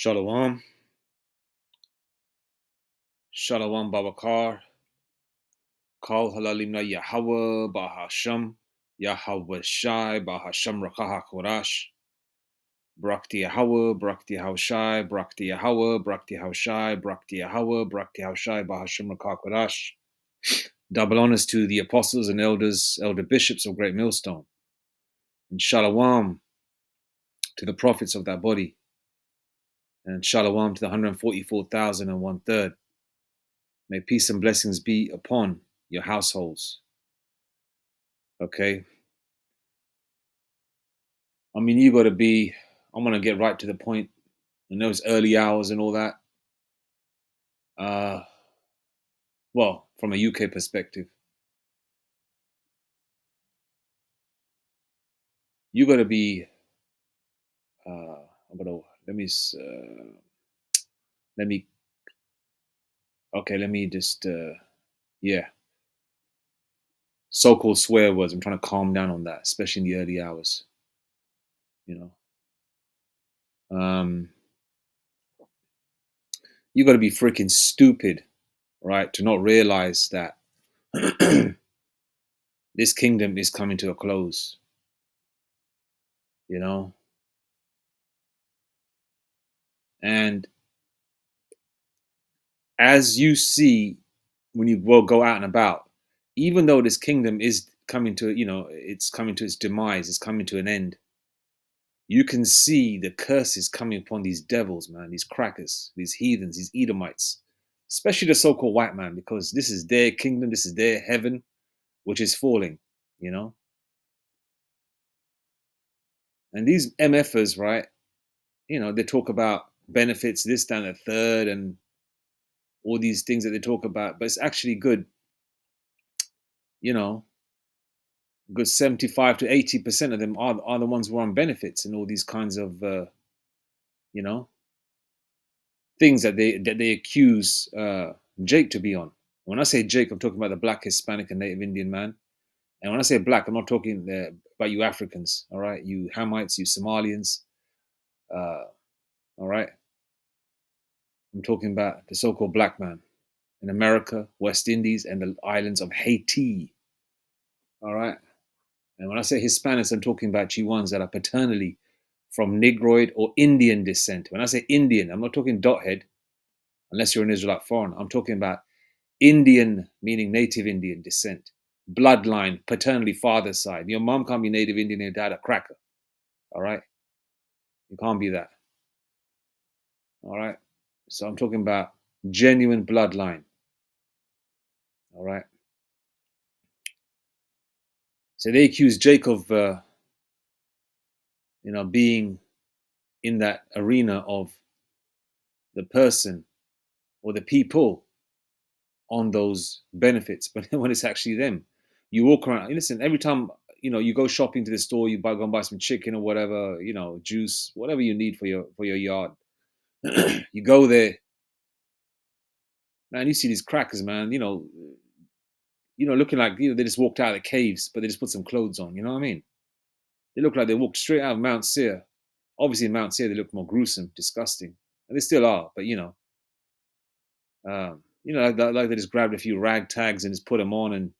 Shalom. Shalom Babakar. Kal Halalimna Yahweh Bahasham. Yahweh Shai Bahasham Rakaha Korash. Brakti Yahweh, Brakti Haushai, Brakti Yahweh, Brakti Haushai, Brakti Yahweh, Brakti Haushai Bahasham Rakaha Korash. Double honors to the apostles and elders, elder bishops of Great Millstone. And Shalom to the prophets of that body. And Shalom to the 144,001 May peace and blessings be upon your households. Okay. I mean, you got to be, I'm going to get right to the point. In those early hours and all that. Well, from a UK perspective, you got to be, I'm going to, let me just, yeah. So-called swear words. I'm trying to calm down on that, especially in the early hours, you know. You got to be freaking stupid, right, to not realize that this kingdom is coming to a close, you know. And as you see, when you will go out and about, even though this kingdom is coming to, it's coming to its demise, it's coming to an end, you can see the curses coming upon these devils, man, these crackers, these heathens, these Edomites, especially the so-called white man, because this is their kingdom, this is their heaven, which is falling, you know. And these MFers, right, they talk about benefits, this, that, and the third, and all these things that they talk about, but it's actually good, good 75 to 80% of them are the ones who are on benefits and all these kinds of things that they accuse Jake to be on. When I say Jake, I'm talking about the black, Hispanic, and Native Indian man. And when I say black, I'm not talking about you Africans, all right, you Hamites, you Somalians, all right. I'm talking about the so-called black man in America, West Indies, and the islands of Haiti, all right. And when I say Hispanics, I'm talking about you ones that are paternally from Negroid or Indian descent. When I say Indian, I'm not talking dothead, unless you're an Israelite foreigner. I'm talking about Indian, meaning native Indian descent. Bloodline, paternally father's side. Your mom can't be native Indian and your dad a cracker. All right? You can't be that. All right? So I'm talking about genuine bloodline. All right? So they accuse Jake of, being in that arena of the person or the people on those benefits, but when it's actually them, you walk around. Listen, every time you go shopping to the store, you go and buy some chicken or whatever, juice, whatever you need for your yard. You go there, man. You see these crackers, man. Looking like they just walked out of the caves, but they just put some clothes on. You know what I mean? They look like they walked straight out of Mount Seir. Obviously, in Mount Seir, they look more gruesome, disgusting, and they still are. But like they just grabbed a few rag tags and just put them on and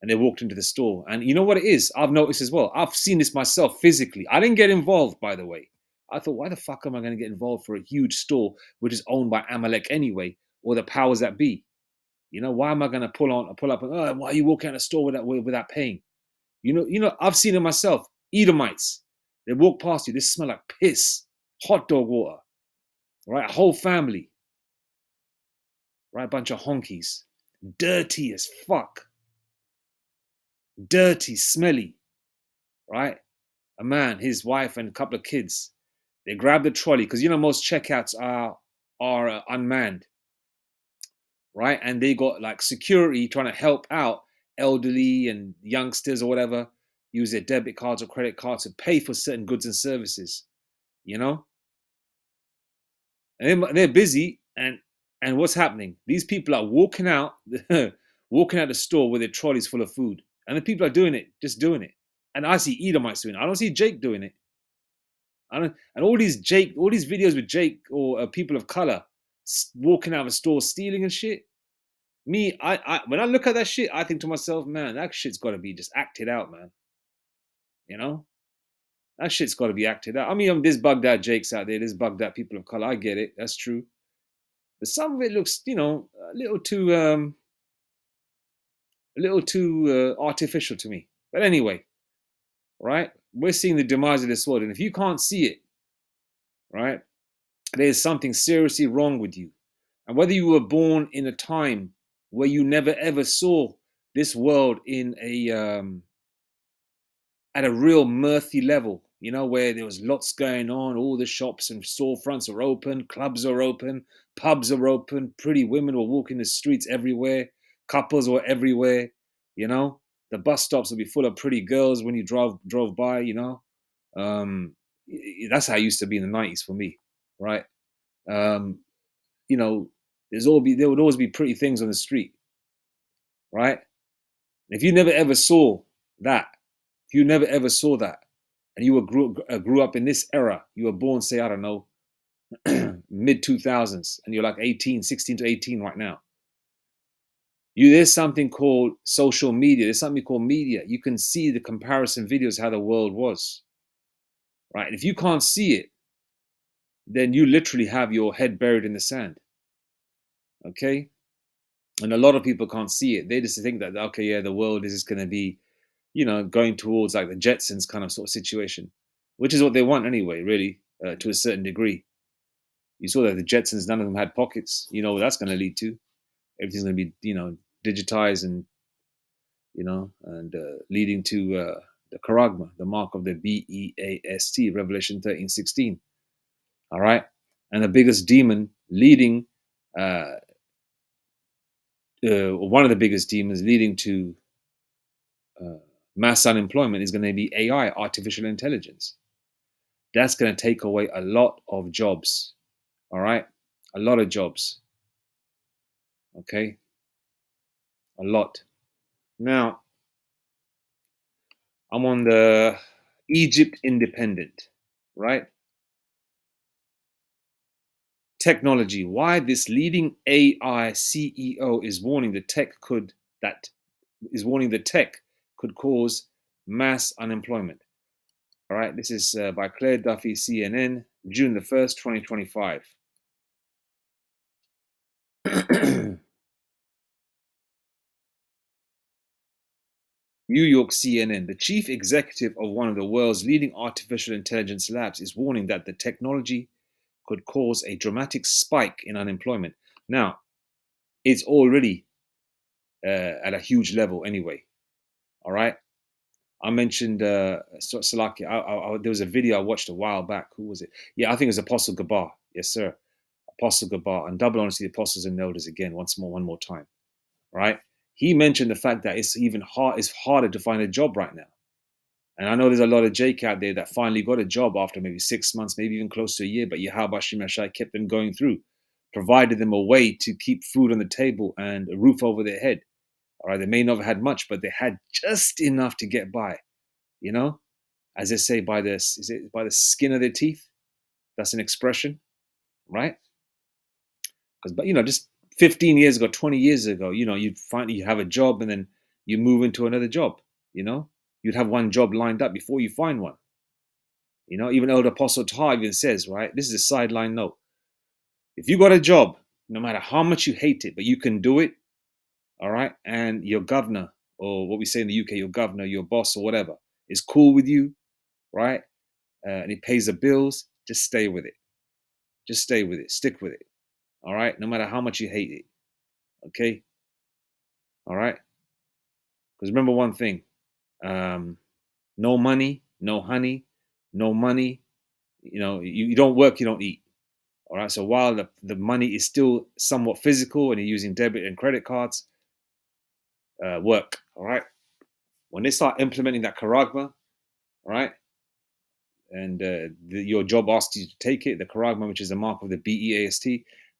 they walked into the store. And you know what it is? I've noticed as well. I've seen this myself physically. I didn't get involved, by the way. I thought, why the fuck am I going to get involved for a huge store which is owned by Amalek anyway, or the powers that be? Why am I going to pull up? And, why are you walking out of the store without paying? I've seen it myself. Edomites, they walk past you. They smell like piss, hot dog water, right? A whole family, right? A bunch of honkies, dirty as fuck. Dirty, smelly, right? A man, his wife, and a couple of kids. They grab the trolley because most checkouts are unmanned, right? And they got like security trying to help out elderly and youngsters or whatever use their debit cards or credit cards to pay for certain goods and services, And they're busy, and what's happening? These people are walking out, walking out the store with their trolleys full of food, and the people are doing it, just doing it. And I see Edomites doing it. I don't see Jake doing it. I don't, and all these videos with Jake or people of color walking out of a store stealing and shit. Me, when I look at that shit, I think to myself, man, that shit's got to be just acted out, man. You know, that shit's got to be acted out. I mean, there's bugged out Jakes out there, there's bugged out people of color. I get it, that's true. But some of it looks, a little too artificial to me. But anyway, right? We're seeing the demise of this world, and if you can't see it, right, there's something seriously wrong with you. And whether you were born in a time where you never ever saw this world in a at a real mirthy level, where there was lots going on, all the shops and storefronts are open, clubs are open, pubs are open, pretty women were walking the streets everywhere, couples were everywhere, you know. The bus stops would be full of pretty girls when you drove by, Um, that's how it used to be in the 90s for me, right? Um, you know, there would always be pretty things on the street, right? And if you never ever saw that, if you never ever saw that, and you grew up in this era, you were born, say, I don't know, mid 2000s, and you're like 18, 16 to 18 right now. There's something called social media. There's something called media. You can see the comparison videos how the world was, right? And if you can't see it, then you literally have your head buried in the sand. Okay? And a lot of people can't see it. They just think that, okay, yeah, the world is just going to be, going towards like the Jetsons kind of sort of situation, which is what they want anyway, really, to a certain degree. You saw that the Jetsons, none of them had pockets. You know what that's going to lead to? Everything's going to be, digitized and, leading to the charagma, the mark of the beast, Revelation 13:16. All right. And the biggest demon leading, one of the biggest demons leading to mass unemployment is going to be AI, artificial intelligence. That's going to take away a lot of jobs. All right. A lot of jobs. Okay. A lot. Now, I'm on the Egypt Independent, right? Technology. Why this leading AI CEO is warning the tech could cause mass unemployment. All right, this is by Claire Duffy, CNN, June the 1st, 2025. New York CNN. The chief executive of one of the world's leading artificial intelligence labs is warning that the technology could cause a dramatic spike in unemployment. Now, it's already at a huge level anyway. All right. I mentioned Salaki. There was a video I watched a while back. Who was it? Yeah, I think it was Apostle Gabar. Yes, sir. Apostle Gabar. And double honesty, apostles and elders again, one more time. Right? He mentioned the fact that it's harder to find a job right now. And I know there's a lot of Jake out there that finally got a job after maybe 6 months, maybe even close to a year, but Yahweh Shemashai kept them going through, provided them a way to keep food on the table and a roof over their head. All right, they may not have had much, but they had just enough to get by. As they say, by the skin of their teeth. That's an expression, right? But just 15 years ago, 20 years ago, you'd find you have a job and then you move into another job. You'd have one job lined up before you find one. Even Elder Apostle Tar even says, right? This is a sideline note. If you got a job, no matter how much you hate it, but you can do it, all right, and your governor, or what we say in the UK, your governor, your boss, or whatever, is cool with you, right? And he pays the bills, just stay with it. Just stay with it. Stick with it. All right? No matter how much you hate it. Okay? All right? Because remember one thing, no money, no honey, no money. You don't work, you don't eat. All right? So while the money is still somewhat physical and you're using debit and credit cards, work. All right? When they start implementing that charagma, all right, and your job asks you to take it, the charagma, which is the mark of the beast,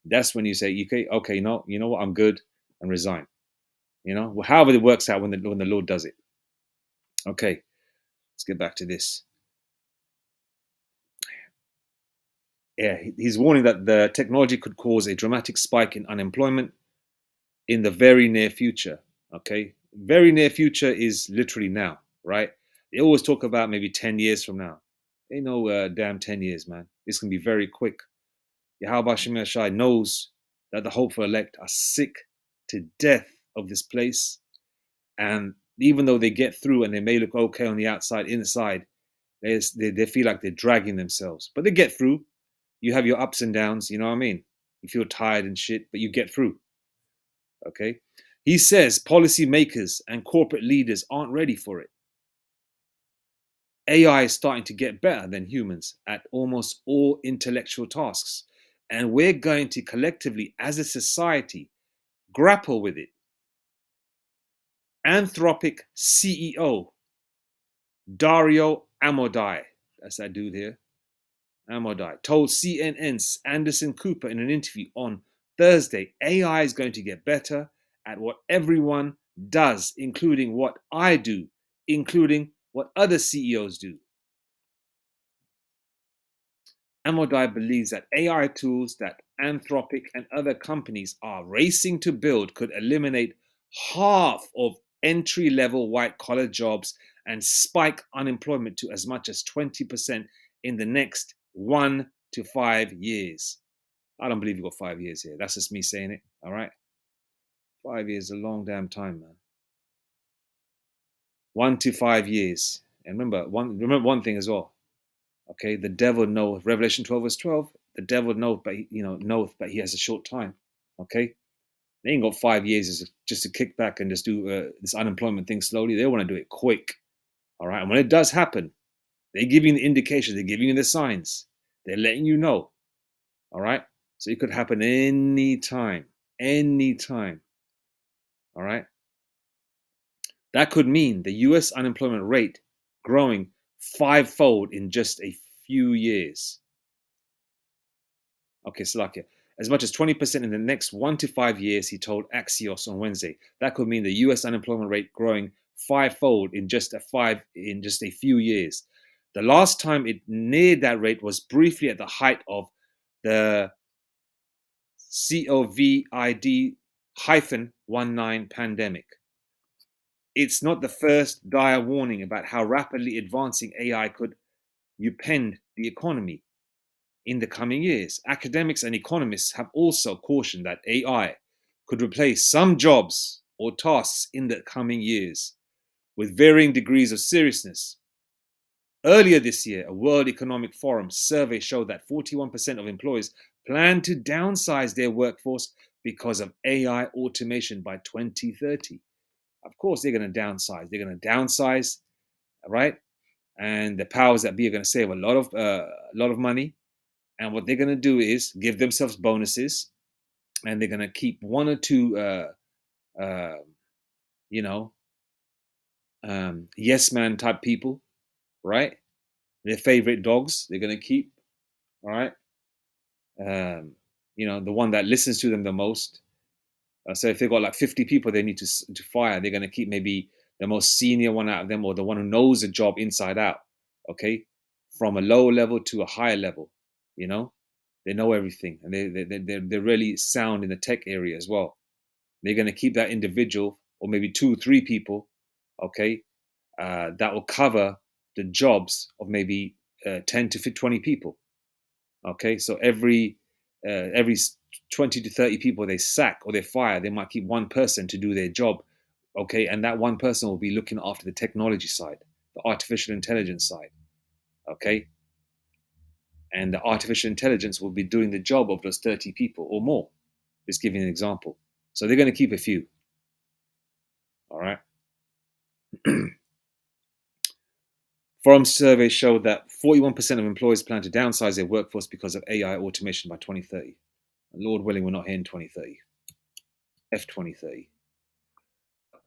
that's when you say, okay, no, you know what, I'm good, and resign. However it works out when the Lord does it. Okay, let's get back to this. Yeah, he's warning that the technology could cause a dramatic spike in unemployment in the very near future. Okay, very near future is literally now, right? They always talk about maybe 10 years from now. Ain't no damn 10 years, man. It's gonna be very quick. Yahweh Shemir Shai knows that the hopeful elect are sick to death of this place, and even though they get through and they may look okay on the outside, inside they feel like they're dragging themselves, but they get through. You have your ups and downs, you know what I mean? You feel tired and shit, but you get through. Okay. He says policymakers and corporate leaders aren't ready for it. AI is starting to get better than humans at almost all intellectual tasks. And we're going to collectively, as a society, grapple with it. Anthropic CEO Dario Amodei, that's that dude here, Amodei, told CNN's Anderson Cooper in an interview on Thursday, AI is going to get better at what everyone does, including what I do, including what other CEOs do. Amodei believes that AI tools that Anthropic and other companies are racing to build could eliminate half of entry level white collar jobs and spike unemployment to as much as 20% in the next 1 to 5 years. I don't believe you got 5 years here. That's just me saying it. All right. 5 years is a long damn time, man. 1 to 5 years. And remember one thing as well. Okay, the devil knoweth. Revelation 12 verse 12. The devil knoweth, but knoweth, but he has a short time. Okay, they ain't got 5 years just to kick back and just do this unemployment thing slowly. They want to do it quick. All right, and when it does happen, they give you the indications. They're giving you the signs. They're letting you know. All right, so it could happen anytime, anytime. All right, that could mean the U.S. unemployment rate growing fivefold in just a few years. Okay, Slovakia. As much as 20% in the next 1 to 5 years, he told Axios on Wednesday. That could mean the US unemployment rate growing fivefold in just a few years. The last time it neared that rate was briefly at the height of the COVID-19 pandemic. It's not the first dire warning about how rapidly advancing AI could upend the economy in the coming years. Academics and economists have also cautioned that AI could replace some jobs or tasks in the coming years, with varying degrees of seriousness. Earlier this year, a World Economic Forum survey showed that 41% of employers plan to downsize their workforce because of AI automation by 2030. Of course, they're going to downsize. They're going to downsize, right? And the powers that be are going to save a lot of money. And what they're going to do is give themselves bonuses, and they're going to keep one or two, uh, you know, yes man type people, right? Their favorite dogs, they're going to keep, all right? Um, the one that listens to them the most. So if they've got like 50 people they need to fire, they're going to keep maybe the most senior one out of them, or the one who knows the job inside out, okay? From a lower level to a higher level, you know? They know everything, and they're really sound in the tech area as well. They're going to keep that individual, or maybe 2 or 3 people, okay, that will cover the jobs of maybe 10 to 20 people. Okay, so every 20 to 30 people they sack or they fire, they might keep one person to do their job. Okay, and that one person will be looking after the technology side, the artificial intelligence side. Okay, and the artificial intelligence will be doing the job of those 30 people or more. Just giving an example. So they're going to keep a few. All right. Forum surveys showed that 41% of employers plan to downsize their workforce because of AI automation by 2030. Lord willing, we're not here in 2030. F 2030.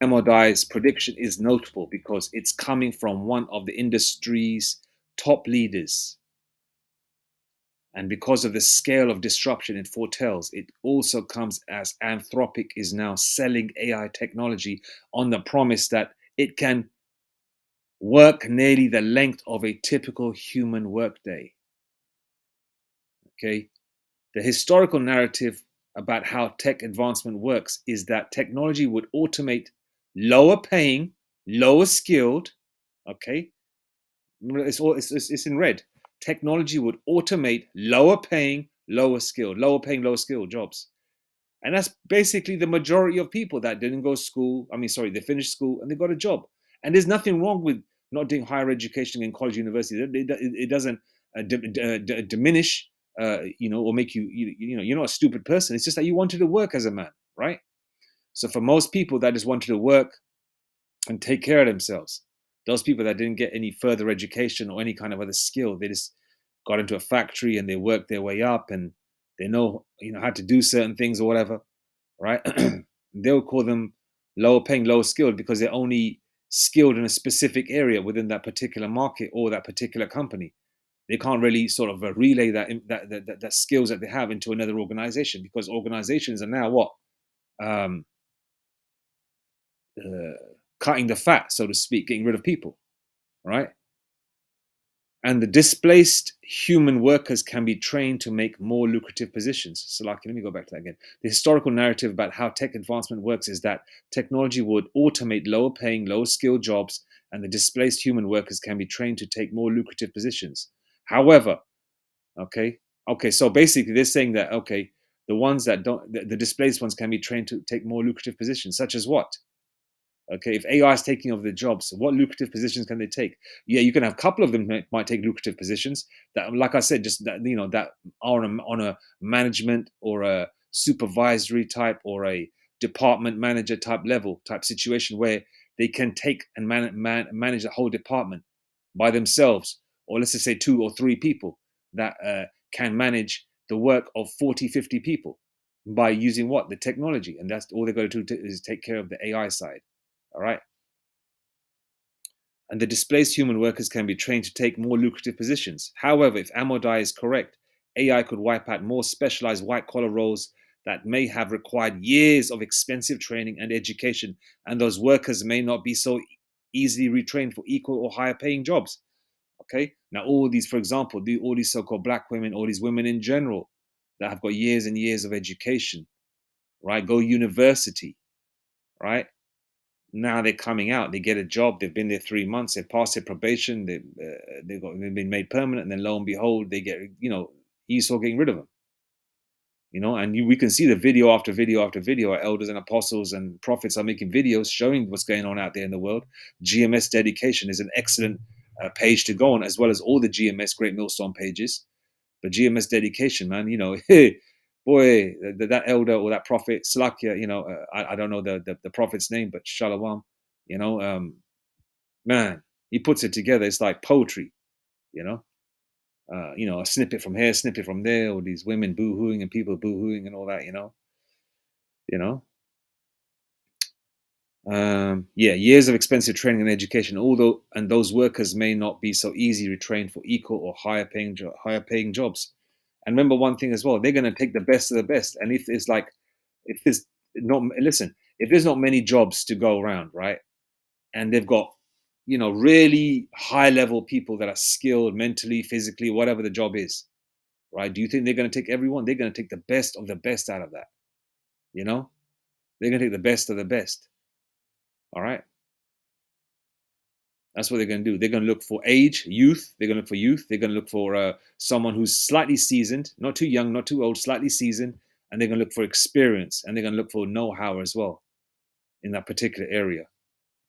Amodei's prediction is notable because it's coming from one of the industry's top leaders. And because of the scale of disruption it foretells, it also comes as Anthropic is now selling AI technology on the promise that it can work nearly the length of a typical human workday. Okay, the historical narrative about how tech advancement works is that technology would automate lower paying, lower skilled. Okay, it's in red. Technology would automate lower paying, lower skilled jobs. And that's basically the majority of people that didn't go to school. I mean, sorry, they finished school and they got a job. And there's nothing wrong with not doing higher education in college, university. It doesn't diminish, or make you know, you're not a stupid person. It's just that you wanted to work as a man, right? So for most people that just wanted to work and take care of themselves, those people that didn't get any further education or any kind of other skill, they just got into a factory and they worked their way up and they know, how to do certain things or whatever, right? They'll call them lower paying, lower skilled because they're only skilled in a specific area within that particular market or that particular company. They can't really sort of relay that skills that they have into another organization because organizations are now what, um, uh, cutting the fat, so to speak, getting rid of people, right? And the displaced human workers can be trained to make more lucrative positions. So, like, let me go back to that again. The historical narrative about how tech advancement works is that technology would automate lower paying, lower skilled jobs, and the displaced human workers can be trained to take more lucrative positions. However, okay, so basically they're saying that, okay, the ones that don't, the displaced ones can be trained to take more lucrative positions, such as what? Okay, if AI is taking over the jobs, what lucrative positions can they take? Yeah, you can have a couple of them might take lucrative positions that, like I said, just that that are on a management or a supervisory type or a department manager type situation where they can take and manage the whole department by themselves, or let's just say 2 or 3 people that can manage the work of 40, 50 people by using what, the technology, and that's all they've got to do is take care of the AI side. All right. And the displaced human workers can be trained to take more lucrative positions. However, if Amodai is correct, AI could wipe out more specialized white collar roles that may have required years of expensive training and education, and those workers may not be so easily retrained for equal or higher paying jobs. Okay. Now, all these, for example, all these so called black women, all these women in general that have got years and years of education, right? Go university, right? Now they're coming out, they get a job, they've been there 3 months, they've passed their probation, they've been made permanent, and then lo and behold, they get, Esau getting rid of them. And we can see the video after video after video. Our elders and apostles and prophets are making videos showing what's going on out there in the world. GMS dedication is an excellent page to go on, as well as all the GMS Great Millstone pages. But GMS dedication, man, boy, that elder or that prophet, Slakia, I don't know the prophet's name, but Shalom, you know, um, man, he puts it together. It's like poetry, you know. A snippet from here, snippet from there, or these women boo-hooing and people boo-hooing and all that, you know. Yeah, years of expensive training and education, although and those workers may not be so easy retrained for equal or higher paying jobs. And remember one thing as well, they're going to take the best of the best. And if there's not, listen, if there's not many jobs to go around, right, and they've got, really high level people that are skilled mentally, physically, whatever the job is, right? Do you think they're going to take everyone? They're going to take the best of the best out of that. They're going to take the best of the best. All right. That's what they're going to do. They're going to look for youth. They're going to look for youth. They're going to look for someone who's slightly seasoned, not too young, not too old, slightly seasoned. And they're going to look for experience, and they're going to look for know-how as well in that particular area.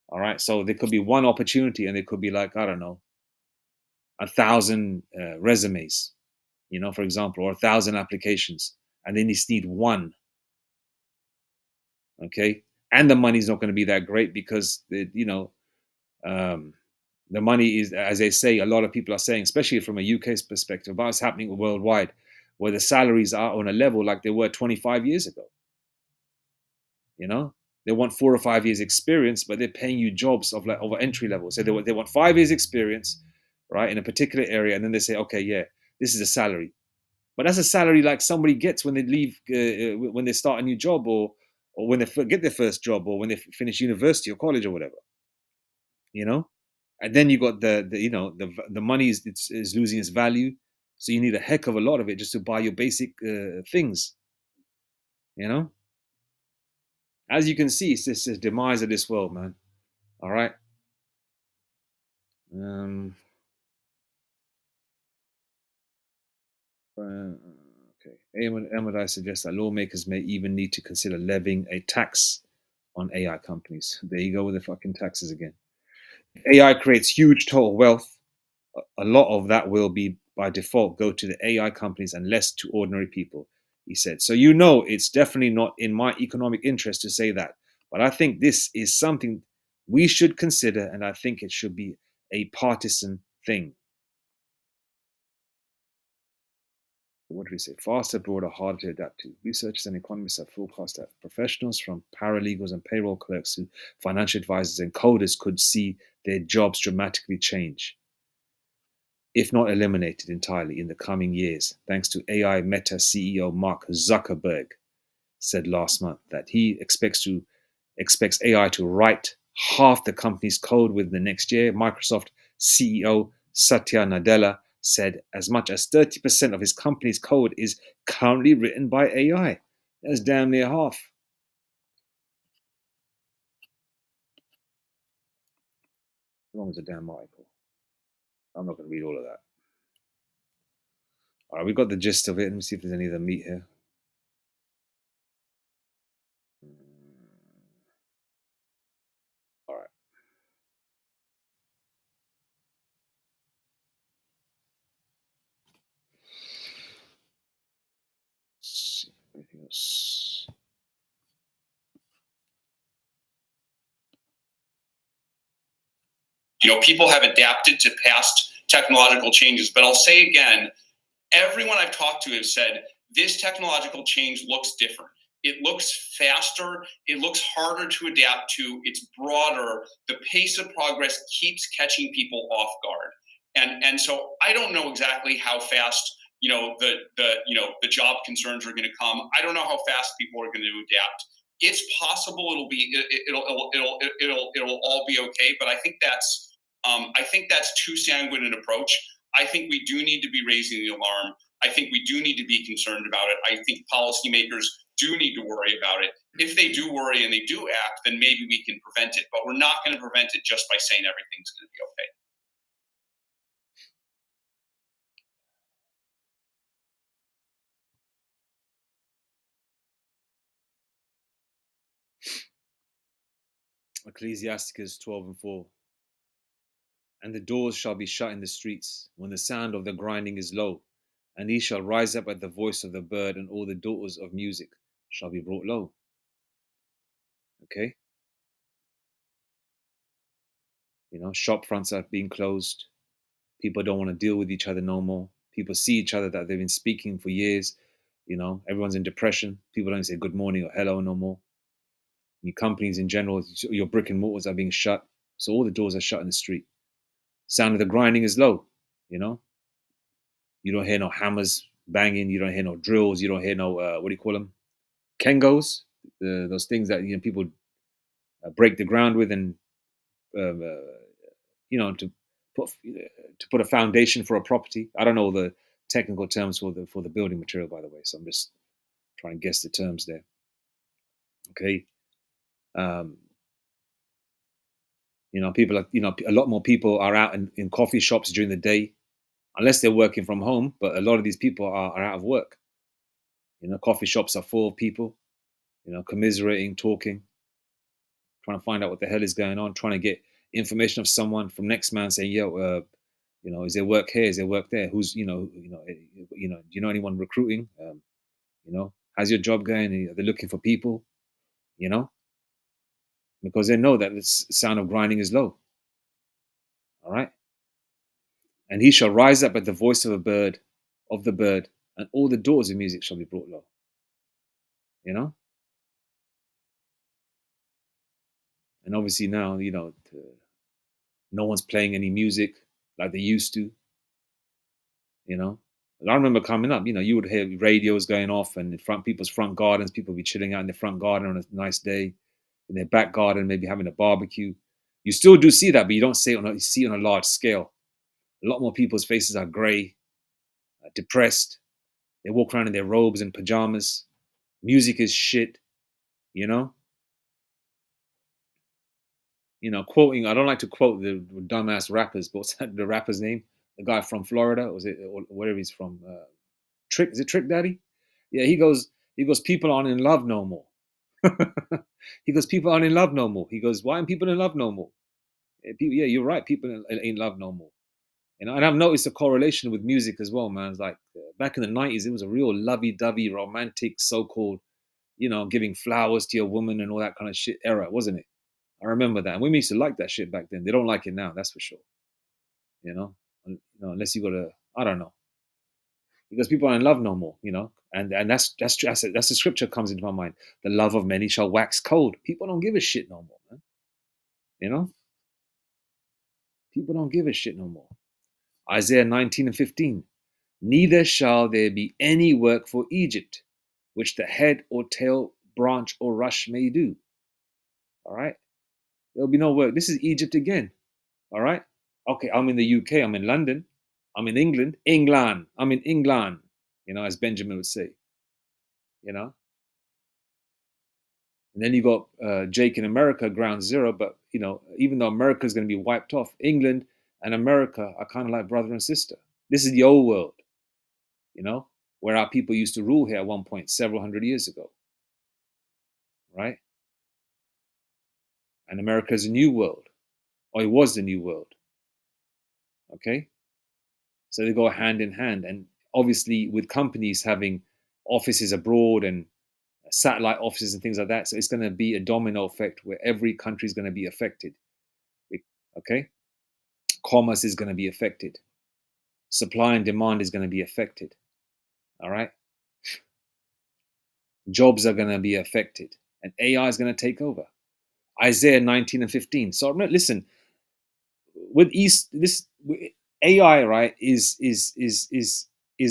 All right. So there could be one opportunity, and there could be, like, I don't know, 1,000 resumes, for example, or 1,000 applications, and they just need one. Okay. And the money's not going to be that great because the money is, as they say, a lot of people are saying, especially from a UK's perspective, but it's happening worldwide, where the salaries are on a level like they were 25 years ago. They want 4 or 5 years experience, but they're paying you jobs of entry level. So they want 5 years experience, right, in a particular area, and then they say, okay, yeah, this is a salary, but that's a salary like somebody gets when they leave, when they start a new job, or when they get their first job, or when they finish university or college or whatever. And then you got the money is losing its value. So you need a heck of a lot of it just to buy your basic things. You know, as you can see, it's just the demise of this world, man. All right. Um, okay. Ahmadai suggests that lawmakers may even need to consider levying a tax on AI companies. There you go with the fucking taxes again. AI creates huge total wealth. A lot of that will be by default go to the AI companies and less to ordinary people, he said. So you know it's definitely not in my economic interest to say that. But I think this is something we should consider, and I think it should be a partisan thing. What do we say? Faster, broader, harder to adapt to. Researchers and economists have forecast that professionals from paralegals and payroll clerks to financial advisors and coders could see their jobs dramatically change, if not eliminated entirely in the coming years, thanks to AI Meta CEO Mark Zuckerberg said last month that he expects AI to write half the company's code within the next year. Microsoft CEO Satya Nadella said as much as 30% of his company's code is currently written by AI. That's damn near half. How long is a damn article? I'm not going to read all of that. All right, we got the gist of it. Let me see if there's any other meat here. All right. Let's see anything else. People have adapted to past technological changes, but I'll say again, everyone I've talked to has said this technological change looks different. It looks faster. It looks harder to adapt to. It's broader. The pace of progress keeps catching people off guard, and so I don't know exactly how fast the job concerns are going to come. I don't know how fast people are going to adapt. It's possible it'll all be okay, but I think that's too sanguine an approach. I think we do need to be raising the alarm. I think we do need to be concerned about it. I think policymakers do need to worry about it. If they do worry and they do act, then maybe we can prevent it. But we're not going to prevent it just by saying everything's going to be okay. Ecclesiasticus 12:4. And the doors shall be shut in the streets, when the sound of the grinding is low. And he shall rise up at the voice of the bird, and all the daughters of music shall be brought low. Okay? Shop fronts are being closed. People don't want to deal with each other no more. People see each other that they've been speaking for years. Everyone's in depression. People don't say good morning or hello no more. Your companies in general, your brick and mortars are being shut. So all the doors are shut in the street. Sound of the grinding is low. You don't hear no hammers banging. You don't hear no drills. You don't hear no what do you call them? Kengos, those things that people break the ground with, and um, uh, to put a foundation for a property. I don't know the technical terms for the building material, by the way. So I'm just trying to guess the terms there. Okay. People are, a lot more people are out in coffee shops during the day, unless they're working from home. But a lot of these people are out of work. Coffee shops are full of people, commiserating, talking, trying to find out what the hell is going on, trying to get information of someone from next man saying, yo, is there work here? Is there work there? Who's, do you know anyone recruiting? How's your job going? Are they looking for people? Because they know that the sound of grinding is low. All right. And he shall rise up at the voice of the bird, and all the doors of music shall be brought low. And obviously now, no one's playing any music like they used to. I remember coming up, you would hear radios going off, and in people's front gardens, people would be chilling out in the front garden on a nice day, in their back garden, maybe having a barbecue. You still do see that, but you don't see it on a large scale. A lot more people's faces are grey. depressed. They walk around in their robes and pajamas. Music is shit, you know. Quoting. I don't like to quote the dumbass rappers, but what's the rapper's name? The guy from Florida, was it, or wherever he's from? Trick, is it Trick Daddy? Yeah, he goes. He goes. People aren't in love no more. He goes. People aren't in love no more. He goes. Why aren't people in love no more? Yeah, you're right. People ain't in love no more. And I've noticed a correlation with music as well, man. It's like back in the '90s, it was a real lovey-dovey, romantic, so-called, giving flowers to your woman and all that kind of shit era, wasn't it? I remember that. And we used to like that shit back then. They don't like it now, that's for sure. You know, unless you got to, I don't know, because people aren't in love no more. And that's the scripture comes into my mind. The love of many shall wax cold. People don't give a shit no more, man. You know, people don't give a shit no more. Isaiah 19:15. Neither shall there be any work for Egypt, which the head or tail, branch or rush may do. All right, there'll be no work. This is Egypt again. All right. Okay, I'm in the UK. I'm in London. I'm in England. England. I'm in England. As Benjamin would say. And then you got Jake in America, ground zero. But even though America is going to be wiped off, England and America are kind of like brother and sister. This is the old world. Where our people used to rule here at one point, several hundred years ago. Right? And America is a new world. Or it was the new world. Okay? So they go hand in hand. And obviously with companies having offices abroad and satellite offices and things like that, so it's going to be a domino effect where every country is going to be affected. Okay? Commerce is going to be affected. Supply and demand is going to be affected. All right? Jobs are going to be affected. And AI is going to take over. Isaiah 19:15. So listen, with AI, right, is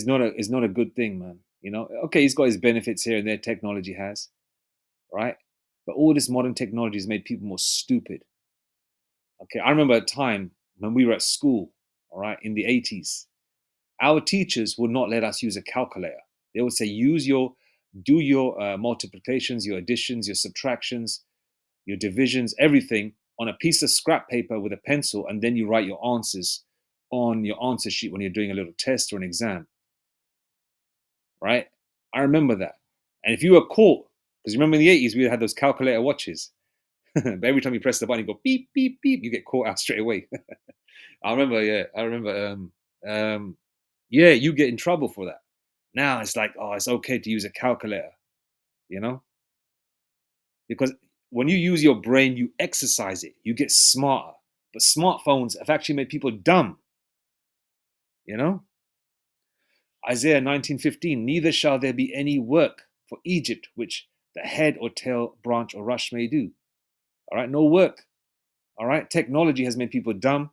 not a good thing, man. Okay, he's got his benefits here and there. Technology has, right, but all this modern technology has made people more stupid. Okay, I remember a time when we were at school, all right, in the 80s, our teachers would not let us use a calculator. They would say, do your multiplications, your additions, your subtractions, your divisions, everything on a piece of scrap paper with a pencil, and then you write your answers on your answer sheet when you're doing a little test or an exam. Right? I remember that. And if you were caught, because you remember in the 80s, we had those calculator watches. But every time you press the button, you go beep, beep, beep, you get caught out straight away. I remember, yeah, you get in trouble for that. Now it's like, oh, it's okay to use a calculator, because when you use your brain, you exercise it, you get smarter. But smartphones have actually made people dumb. Isaiah 19:15, neither shall there be any work for Egypt, which the head or tail, branch or rush may do. All right, no work. All right, technology has made people dumb.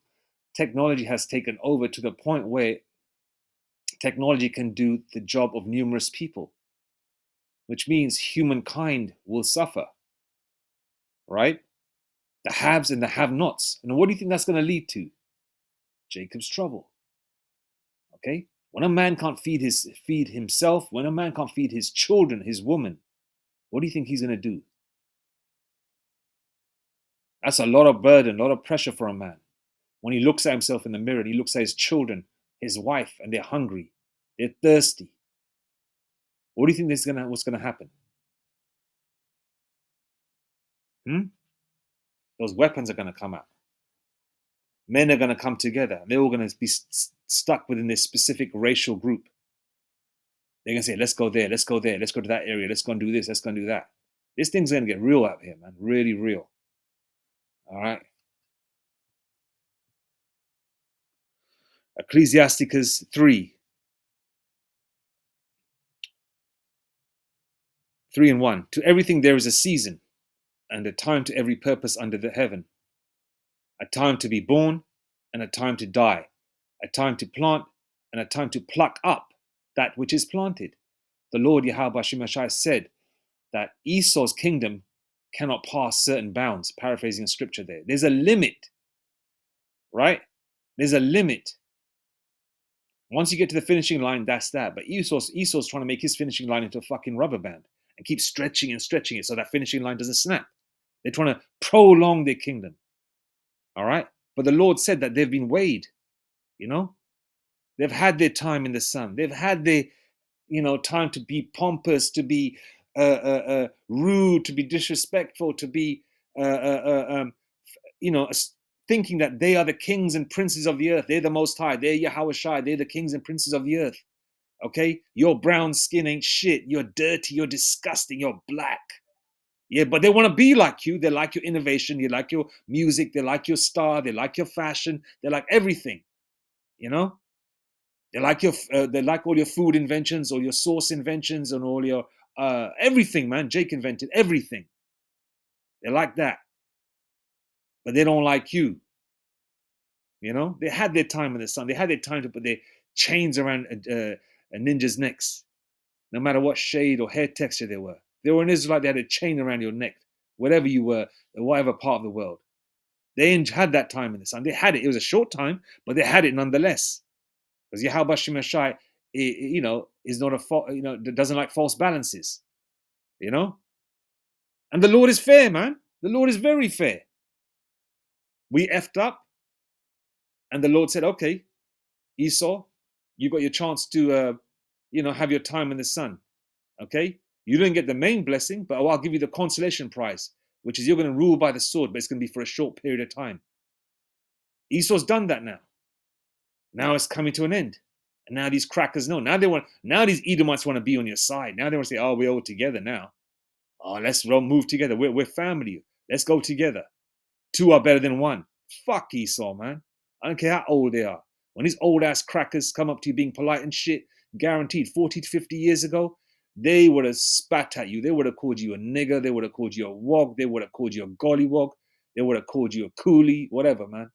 Technology has taken over to the point where technology can do the job of numerous people, which means humankind will suffer. Right? The haves and the have-nots. And what do you think that's going to lead to? Jacob's trouble. Okay? When a man can't feed himself, when a man can't feed his children, his woman, what do you think he's going to do? That's a lot of burden, a lot of pressure for a man. When he looks at himself in the mirror and he looks at his children, his wife, and they're hungry, they're thirsty. What do you think what's going to happen? Those weapons are going to come out. Men are going to come together. They're all going to be stuck within this specific racial group. They're going to say, let's go there, let's go there, let's go to that area, let's go and do this, let's go and do that. This thing's going to get real out here, man. Really real. All right. Ecclesiasticus 3:1. To everything there is a season, and a time to every purpose under the heaven. A time to be born, and a time to die. A time to plant, and a time to pluck up that which is planted. The Lord Yahweh Shemashai said that Esau's kingdom cannot pass certain bounds, paraphrasing a scripture there. There's a limit, right? There's a limit. Once you get to the finishing line, that's that. But Esau's trying to make his finishing line into a fucking rubber band and keep stretching and stretching it so that finishing line doesn't snap. They're trying to prolong their kingdom. All right? But the Lord said that they've been weighed, you know? They've had their time in the sun. They've had their, time to be pompous, to be rude, to be disrespectful, to be, thinking that they are the kings and princes of the earth. They're the Most High. They're Yahweh Shai. They're the kings and princes of the earth. Okay? Your brown skin ain't shit. You're dirty. You're disgusting. You're black. Yeah, but they want to be like you. They like your innovation. They like your music. They like your star. They like your fashion. They like everything. You know? They like all your food inventions, all your sauce inventions, and all your everything, man. Jake invented everything. They like that, but they don't like you. You know, they had their time in the sun. They had their time to put their chains around ninjas' necks, no matter what shade or hair texture they were. They were an Israelite. They had a chain around your neck, whatever you were, whatever part of the world. They had that time in the sun. They had it. It was a short time, but they had it nonetheless. Because Yahweh Shemashai, is not doesn't like false balances, And the Lord is fair, man. The Lord is very fair. We effed up, and the Lord said, okay, Esau, you got your chance to, have your time in the sun, okay? You didn't get the main blessing, but I'll give you the consolation prize, which is you're going to rule by the sword, but it's going to be for a short period of time. Esau's done that now. Now it's coming to an end. And now these crackers know. Now these Edomites want to be on your side. Now they want to say, oh, we're all together now. Oh, let's move together. We're family. Let's go together. Two are better than one. Fuck Esau, man. I don't care how old they are. When these old ass crackers come up to you being polite and shit, guaranteed 40 to 50 years ago, they would have spat at you. They would have called you a nigger. They would have called you a wog. They would have called you a gollywog. They would have called you a coolie, whatever, man.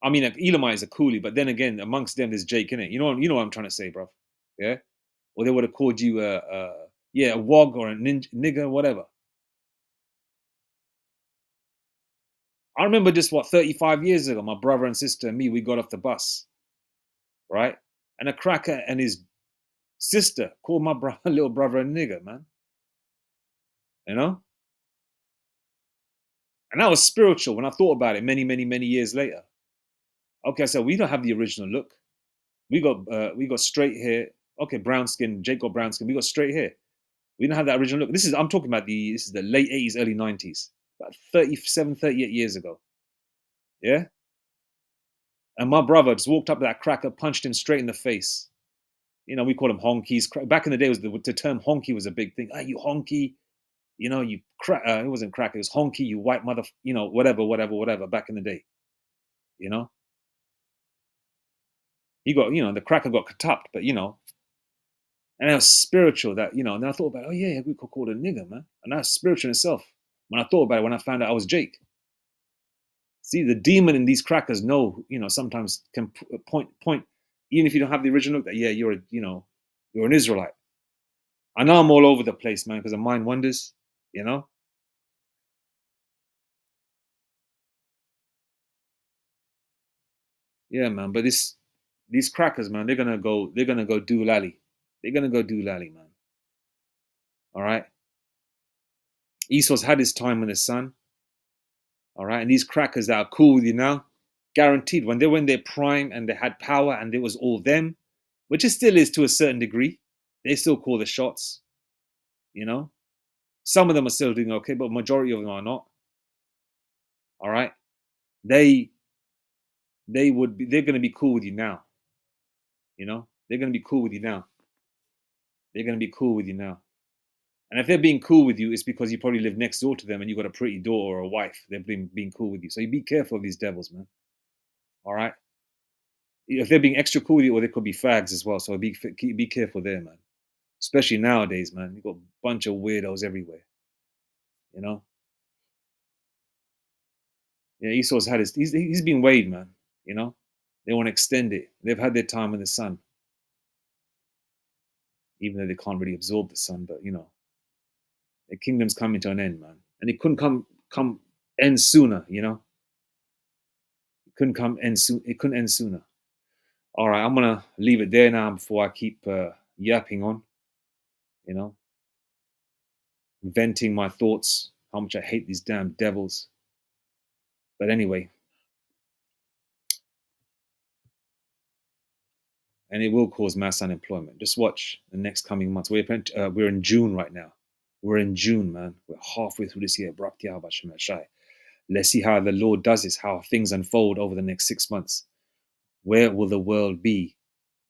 I mean, like, Elamite is a coolie, but then again, amongst them, there's Jake in it. You know what I'm trying to say, bro? Yeah? Or they would have called you a wog or a nigger, whatever. I remember just 35 years ago, my brother and sister and me, we got off the bus, right? And a cracker and his sister called my little brother a nigger, man. You know? And that was spiritual when I thought about it many, many, many years later. Okay, so we don't have the original look. We got straight hair. Okay, brown skin. Jake got brown skin. We got straight hair. We don't have that original look. I'm talking about this is the late 80s, early 90s, about 37, 38 years ago. Yeah? And my brother just walked up to that cracker, punched him straight in the face. We call them honkies. Back in the day, the term honky was a big thing. You honky. You crack. It wasn't cracker. It was honky. You white mother. Whatever. Back in the day. He got. The cracker got katapped, but and that was spiritual. That and then I thought about, oh yeah, we could call it a nigger, man. And that's spiritual in itself. When I thought about it, when I found out I was Jake. See, the demon in these crackers know, sometimes can point, even if you don't have the original, that you're an Israelite. I know I'm all over the place, man, because of mind wonders, Yeah, man. But these crackers, man, they're gonna go do lally. They're gonna go do lally, man. All right. Esau's had his time in the sun. All right, and these crackers that are cool with you now, guaranteed when they were in their prime and they had power and it was all them, which it still is to a certain degree, they still call the shots. Some of them are still doing okay, but majority of them are not. All right, they're going to be cool with you now. They're going to be cool with you now. They're going to be cool with you now. And if they're being cool with you, it's because you probably live next door to them and you got a pretty daughter or a wife. They've been being cool with you. So you be careful of these devils, man. All right. If they're being extra cool with you, or they could be fags as well. So be careful there, man. Especially nowadays, man. You got a bunch of weirdos everywhere. Yeah, Esau's had he's been weighed, man. They want to extend it. They've had their time in the sun. Even though they can't really absorb the sun, but the kingdom's coming to an end, man. And it couldn't come end sooner, Couldn't come end soon. It couldn't end sooner. All right, I'm gonna leave it there now before I keep yapping on. You know, venting my thoughts, how much I hate these damn devils. But anyway, and it will cause mass unemployment. Just watch the next coming months. We're in June right now. We're in June, man. We're halfway through this year. Let's see how the Lord does this, how things unfold over the next 6 months. Where will the world be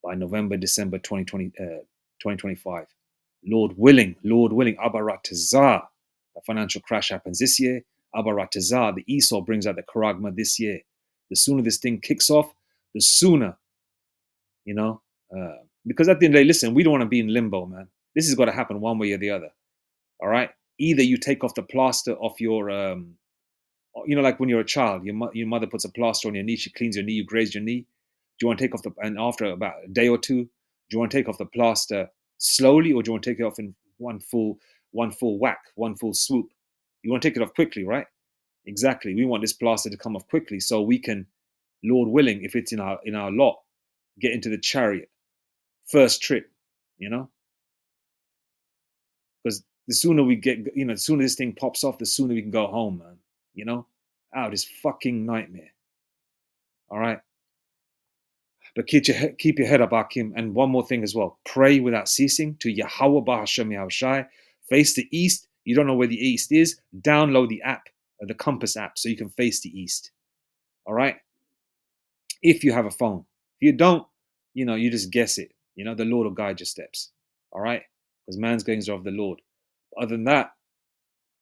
by November, December 2025? Lord willing, Abaratazar, the financial crash happens this year. Abaratazar, the Esau brings out the Karagma this year. The sooner this thing kicks off, the sooner, you know, because at the end of the day, listen, we don't want to be in limbo, man. This has got to happen one way or the other. All right. Either you take off the plaster off your, like when you're a child, your mother puts a plaster on your knee, she cleans your knee, you graze your knee. Do you want to take off and after about a day or two, do you want to take off the plaster slowly, or do you want to take it off in one full whack, one full swoop? You want to take it off quickly, right? Exactly. We want this plaster to come off quickly so we can, Lord willing, if it's in our lot, get into the chariot first trip, you know? Because the sooner we get, the sooner this thing pops off, the sooner we can go home, man. You know, out of this fucking nightmare. All right. But keep your head up, Akim. And one more thing as well. Pray without ceasing to Yahweh Bahashem Yahushai. Face the east. You don't know where the east is. Download the app, the Compass app, so you can face the east. All right. If you have a phone. If you don't, you just guess it. The Lord will guide your steps. All right. Because man's goings are of the Lord. But other than that,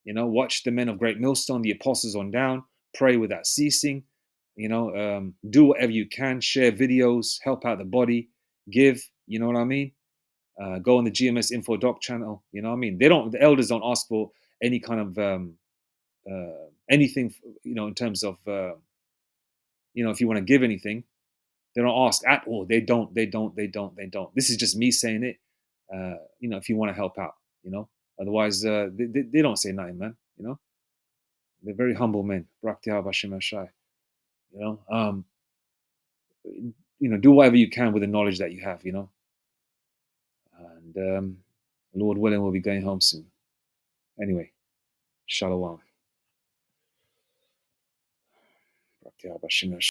watch the men of Great Millstone, the apostles on down. Pray without ceasing. Do whatever you can, share videos, help out the body, give, you know what I mean? Go on the GMS Info Doc channel, you know what I mean? The elders don't ask for any kind of anything, in terms of, if you want to give anything, they don't ask at all. They don't. This is just me saying it, if you want to help out, otherwise they don't say nothing, man, they're very humble men. Do whatever you can with the knowledge that you have, and Lord willing, we'll be going home soon. Anyway, Shalom.